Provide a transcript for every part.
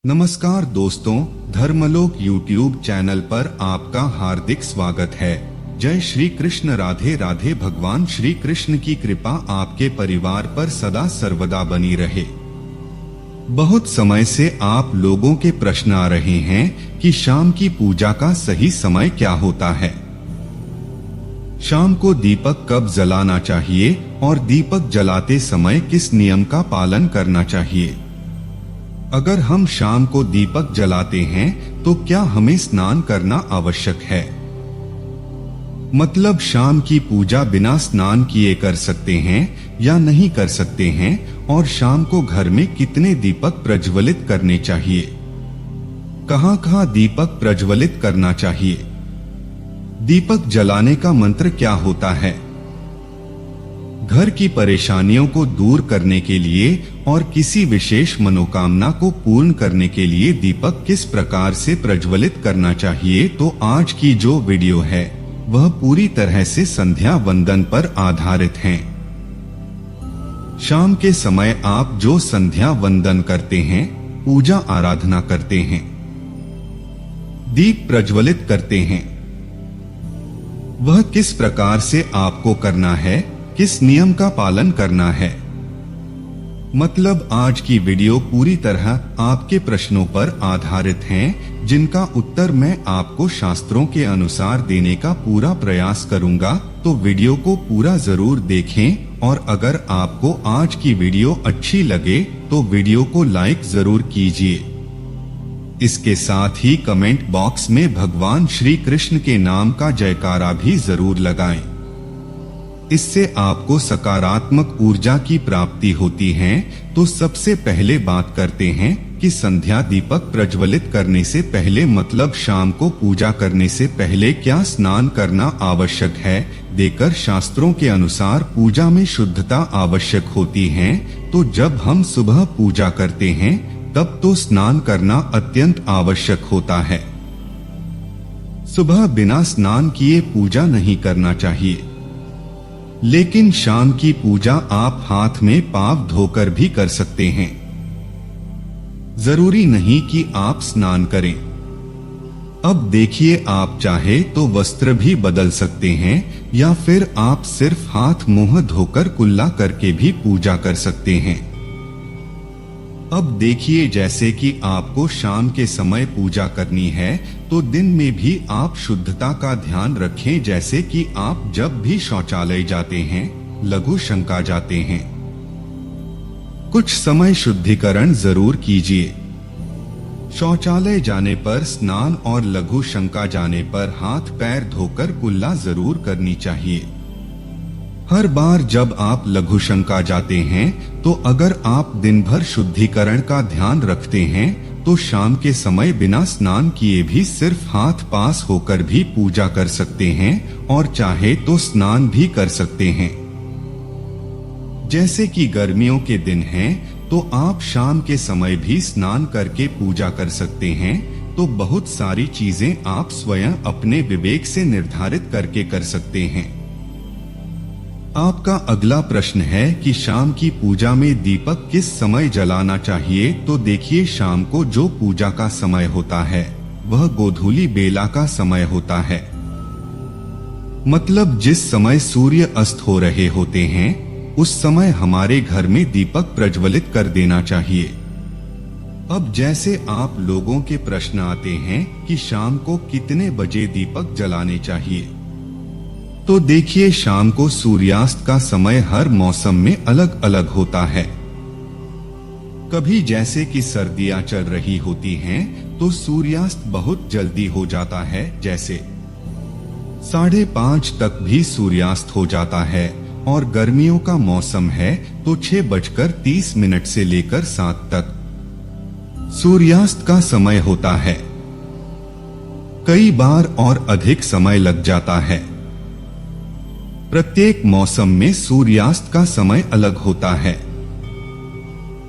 नमस्कार दोस्तों, धर्मलोक YouTube channel पर आपका हार्दिक स्वागत है। जय श्री कृष्ण। राधे राधे। भगवान श्री कृष्ण की कृपा आपके परिवार पर सदा सर्वदा बनी रहे। बहुत समय से आप लोगों के प्रश्न आ रहे हैं कि शाम की पूजा का सही समय क्या होता है। शाम को दीपक कब जलाना चाहिए और दीपक जलाते समय किस नियम का पालन करना चाहिए। अगर हम शाम को दीपक जलाते हैं तो क्या हमें स्नान करना आवश्यक है। मतलब शाम की पूजा बिना स्नान किए कर सकते हैं या नहीं कर सकते हैं, और शाम को घर में कितने दीपक प्रज्वलित करने चाहिए, कहां-कहां दीपक प्रज्वलित करना चाहिए, दीपक जलाने का मंत्र क्या होता है। घर की परेशानियों को दूर करने के लिए और किसी विशेष मनोकामना को पूर्ण करने के लिए दीपक किस प्रकार से प्रज्वलित करना चाहिए। तो आज की जो वीडियो है वह पूरी तरह से संध्या वंदन पर आधारित है। शाम के समय आप जो संध्या वंदन करते हैं, पूजा आराधना करते हैं, दीप प्रज्वलित करते हैं, वह किस प्रकार से आपको करना है, किस नियम का पालन करना है। मतलब आज की वीडियो पूरी तरह आपके प्रश्नों पर आधारित हैं, जिनका उत्तर मैं आपको शास्त्रों के अनुसार देने का पूरा प्रयास करूंगा। तो वीडियो को पूरा जरूर देखें, और अगर आपको आज की वीडियो अच्छी लगे तो वीडियो को लाइक जरूर कीजिए। इसके साथ ही कमेंट बॉक्स में भगवान श्री कृष्ण के नाम का जयकारा भी जरूर लगाएं। इससे आपको सकारात्मक ऊर्जा की प्राप्ति होती है। तो सबसे पहले बात करते हैं कि संध्या दीपक प्रज्वलित करने से पहले, मतलब शाम को पूजा करने से पहले क्या स्नान करना आवश्यक है। देकर शास्त्रों के अनुसार पूजा में शुद्धता आवश्यक होती है। तो जब हम सुबह पूजा करते हैं तब तो स्नान करना अत्यंत आवश्यक होता है। सुबह बिना स्नान किए पूजा नहीं करना चाहिए। लेकिन शाम की पूजा आप हाथ में पांव धोकर भी कर सकते हैं। जरूरी नहीं कि आप स्नान करें। अब देखिए, आप चाहे तो वस्त्र भी बदल सकते हैं, या फिर आप सिर्फ हाथ मुंह धोकर कुल्ला करके भी पूजा कर सकते हैं। अब देखिए, जैसे कि आपको शाम के समय पूजा करनी है तो दिन में भी आप शुद्धता का ध्यान रखें। जैसे कि आप जब भी शौचालय जाते हैं, लघु शंका जाते हैं, कुछ समय शुद्धिकरण जरूर कीजिए। शौचालय जाने पर स्नान और लघु शंका जाने पर हाथ पैर धोकर कुल्ला जरूर करनी चाहिए। हर बार जब आप लघु शंका जाते हैं तो अगर आप दिन भर शुद्धिकरण का ध्यान रखते हैं तो शाम के समय बिना स्नान किए भी सिर्फ हाथ पास होकर भी पूजा कर सकते हैं, और चाहे तो स्नान भी कर सकते हैं। जैसे कि गर्मियों के दिन हैं तो आप शाम के समय भी स्नान करके पूजा कर सकते हैं। तो बहुत सारी चीजें आप स्वयं अपने विवेक से निर्धारित करके कर सकते हैं। आपका अगला प्रश्न है कि शाम की पूजा में दीपक किस समय जलाना चाहिए। तो देखिए, शाम को जो पूजा का समय होता है वह गोधूली बेला का समय होता है। मतलब जिस समय सूर्य अस्त हो रहे होते हैं उस समय हमारे घर में दीपक प्रज्वलित कर देना चाहिए। अब जैसे आप लोगों के प्रश्न आते हैं कि शाम को कितने बजे दीपक जलाने चाहिए। तो देखिए, शाम को सूर्यास्त का समय हर मौसम में अलग अलग होता है। कभी जैसे कि सर्दियां चल रही होती हैं तो सूर्यास्त बहुत जल्दी हो जाता है, जैसे 5:30 तक भी सूर्यास्त हो जाता है। और गर्मियों का मौसम है तो 6:30 से लेकर 7 तक सूर्यास्त का समय होता है। कई बार और अधिक समय लग जाता है। प्रत्येक मौसम में सूर्यास्त का समय अलग होता है,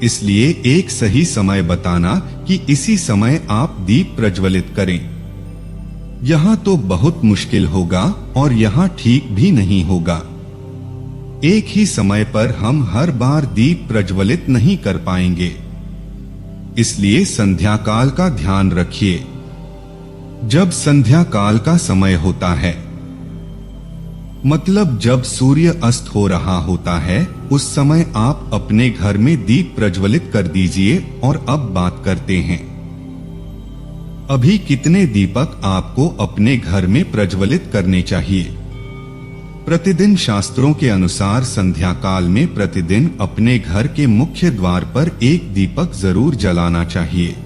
इसलिए एक सही समय बताना कि इसी समय आप दीप प्रज्वलित करें, यहाँ तो बहुत मुश्किल होगा और यहाँ ठीक भी नहीं होगा। एक ही समय पर हम हर बार दीप प्रज्वलित नहीं कर पाएंगे। इसलिए संध्या काल का ध्यान रखिए। जब संध्या काल का समय होता है, मतलब जब सूर्य अस्त हो रहा होता है, उस समय आप अपने घर में दीप प्रज्वलित कर दीजिए। और अब बात करते हैं, अभी कितने दीपक आपको अपने घर में प्रज्वलित करने चाहिए। प्रतिदिन शास्त्रों के अनुसार संध्या काल में प्रतिदिन अपने घर के मुख्य द्वार पर एक दीपक जरूर जलाना चाहिए।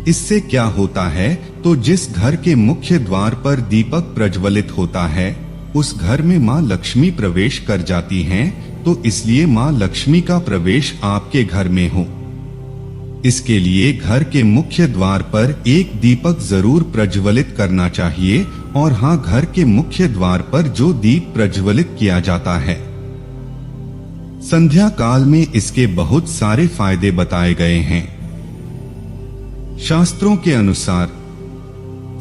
इससे क्या होता है, तो जिस घर के मुख्य द्वार पर दीपक प्रज्वलित होता है, उस घर में मां लक्ष्मी प्रवेश कर जाती हैं। तो इसलिए मां लक्ष्मी का प्रवेश आपके घर में हो, इसके लिए घर के मुख्य द्वार पर एक दीपक जरूर प्रज्वलित करना चाहिए। और हाँ, घर के मुख्य द्वार पर जो दीप प्रज्वलित किया जाता है, संध्या काल में इसके बहुत सारे फायदे बताए गए हैं। शास्त्रों के अनुसार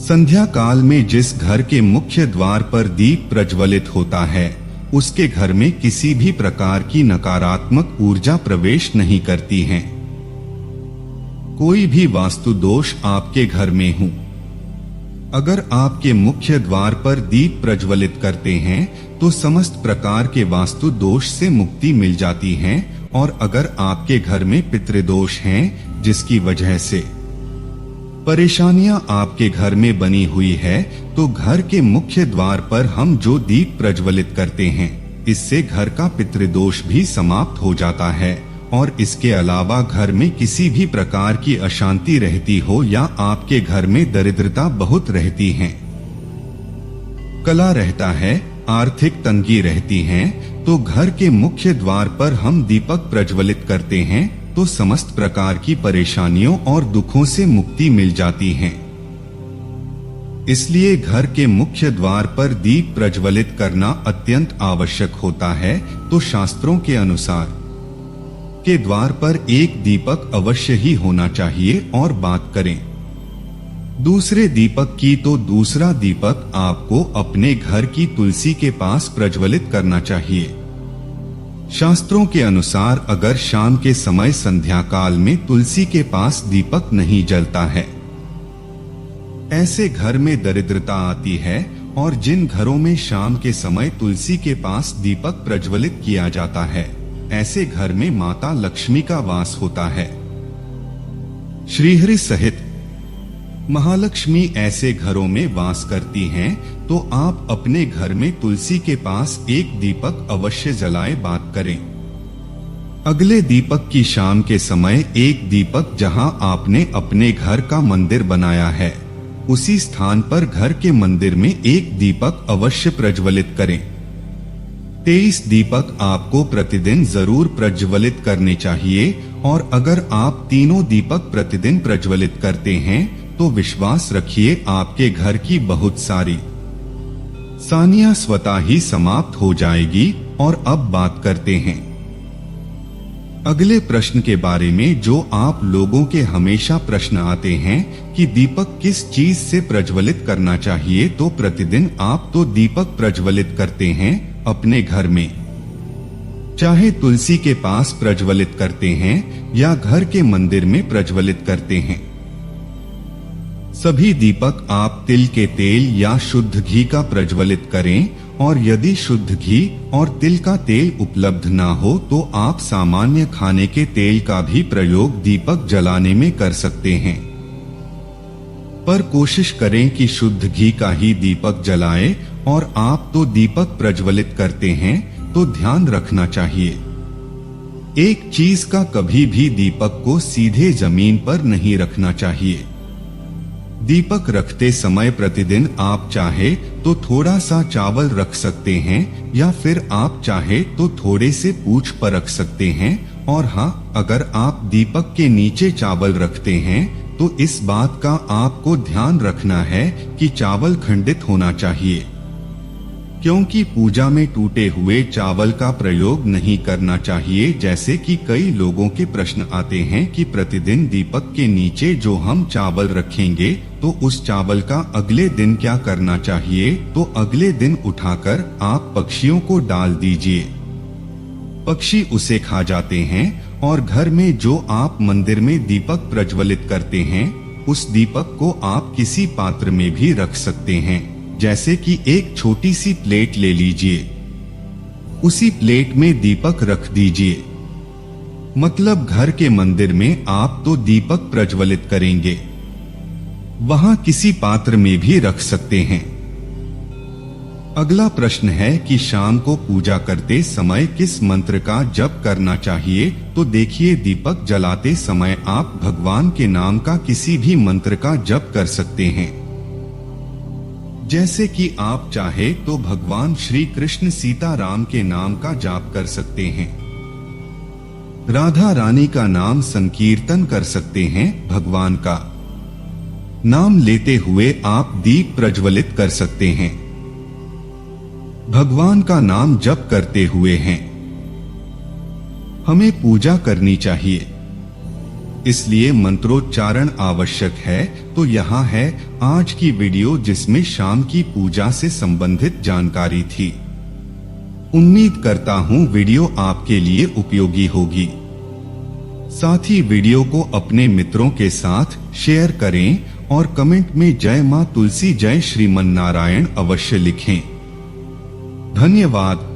संध्या काल में जिस घर के मुख्य द्वार पर दीप प्रज्वलित होता है, उसके घर में किसी भी प्रकार की नकारात्मक ऊर्जा प्रवेश नहीं करती है। कोई भी वास्तु दोष आपके घर में हो, अगर आपके मुख्य द्वार पर दीप प्रज्वलित करते हैं तो समस्त प्रकार के वास्तु दोष से मुक्ति मिल जाती है। और अगर आपके घर में पितृदोष हैं, जिसकी वजह से परेशानियां आपके घर में बनी हुई है, तो घर के मुख्य द्वार पर हम जो दीप प्रज्वलित करते हैं, इससे घर का पितृदोष भी समाप्त हो जाता है। और इसके अलावा घर में किसी भी प्रकार की अशांति रहती हो या आपके घर में दरिद्रता बहुत रहती है, कला रहता है, आर्थिक तंगी रहती है, तो घर के मुख्य द्वार पर हम दीपक प्रज्वलित करते हैं तो समस्त प्रकार की परेशानियों और दुखों से मुक्ति मिल जाती है। इसलिए घर के मुख्य द्वार पर दीप प्रज्वलित करना अत्यंत आवश्यक होता है। तो शास्त्रों के अनुसार के द्वार पर एक दीपक अवश्य ही होना चाहिए। और बात करें दूसरे दीपक की, तो दूसरा दीपक आपको अपने घर की तुलसी के पास प्रज्वलित करना चाहिए। शास्त्रों के अनुसार अगर शाम के समय संध्या काल में तुलसी के पास दीपक नहीं जलता है, ऐसे घर में दरिद्रता आती है। और जिन घरों में शाम के समय तुलसी के पास दीपक प्रज्वलित किया जाता है, ऐसे घर में माता लक्ष्मी का वास होता है। श्रीहरि सहित महालक्ष्मी ऐसे घरों में वास करती हैं। तो आप अपने घर में तुलसी के पास एक दीपक अवश्य जलाए। बात करें अगले दीपक की, शाम के समय एक दीपक जहां आपने अपने घर का मंदिर बनाया है, उसी स्थान पर घर के मंदिर में एक दीपक अवश्य प्रज्वलित करें। 23 दीपक आपको प्रतिदिन जरूर प्रज्वलित करने चाहिए। और अगर आप तीनों दीपक प्रतिदिन प्रज्वलित करते हैं, तो विश्वास रखिए आपके घर की बहुत सारी सानियां स्वतः ही समाप्त हो जाएगी। और अब बात करते हैं अगले प्रश्न के बारे में, जो आप लोगों के हमेशा प्रश्न आते हैं कि दीपक किस चीज से प्रज्वलित करना चाहिए। तो प्रतिदिन आप तो दीपक प्रज्वलित करते हैं अपने घर में, चाहे तुलसी के पास प्रज्वलित करते हैं या घर के मंदिर में प्रज्वलित करते हैं। सभी दीपक आप तिल के तेल या शुद्ध घी का प्रज्वलित करें। और यदि शुद्ध घी और तिल का तेल उपलब्ध ना हो, तो आप सामान्य खाने के तेल का भी प्रयोग दीपक जलाने में कर सकते हैं। पर कोशिश करें कि शुद्ध घी का ही दीपक जलाएं। और आप तो दीपक प्रज्वलित करते हैं, तो ध्यान रखना चाहिए, एक चीज का कभी भी दीपक को सीधे जमीन पर नहीं रखना चाहिए। दीपक रखते समय प्रतिदिन आप चाहे तो थोड़ा सा चावल रख सकते हैं, या फिर आप चाहे तो थोड़े से पूछ पर रख सकते हैं। और हाँ, अगर आप दीपक के नीचे चावल रखते हैं, तो इस बात का आपको ध्यान रखना है कि चावल खंडित होना चाहिए, क्योंकि पूजा में टूटे हुए चावल का प्रयोग नहीं करना चाहिए। जैसे कि कई लोगों के प्रश्न आते हैं कि प्रतिदिन दीपक के नीचे जो हम चावल रखेंगे, तो उस चावल का अगले दिन क्या करना चाहिए। तो अगले दिन उठाकर आप पक्षियों को डाल दीजिए, पक्षी उसे खा जाते हैं और घर में जो आप मंदिर में दीपक प्रज्वलित करते हैं उस दीपक को आप किसी पात्र में भी रख सकते हैं। जैसे कि एक छोटी सी प्लेट ले लीजिए, उसी प्लेट में दीपक रख दीजिए। मतलब घर के मंदिर में आप तो दीपक प्रज्वलित करेंगे, वहां किसी पात्र में भी रख सकते हैं। अगला प्रश्न है कि शाम को पूजा करते समय किस मंत्र का जप करना चाहिए। तो देखिए, दीपक जलाते समय आप भगवान के नाम का किसी भी मंत्र का जप कर सकते हैं। जैसे कि आप चाहे तो भगवान श्री कृष्ण सीताराम के नाम का जाप कर सकते हैं, राधा रानी का नाम संकीर्तन कर सकते हैं। भगवान का नाम लेते हुए आप दीप प्रज्वलित कर सकते हैं। भगवान का नाम जप करते हुए हैं हमें पूजा करनी चाहिए, इसलिए मंत्रोच्चारण आवश्यक है। तो यहाँ है आज की वीडियो जिसमें शाम की पूजा से संबंधित जानकारी थी। उम्मीद करता हूँ वीडियो आपके लिए उपयोगी होगी। साथ ही वीडियो को अपने मित्रों के साथ शेयर करें और कमेंट में जय मां तुलसी जय श्रीमन नारायण अवश्य लिखें। धन्यवाद।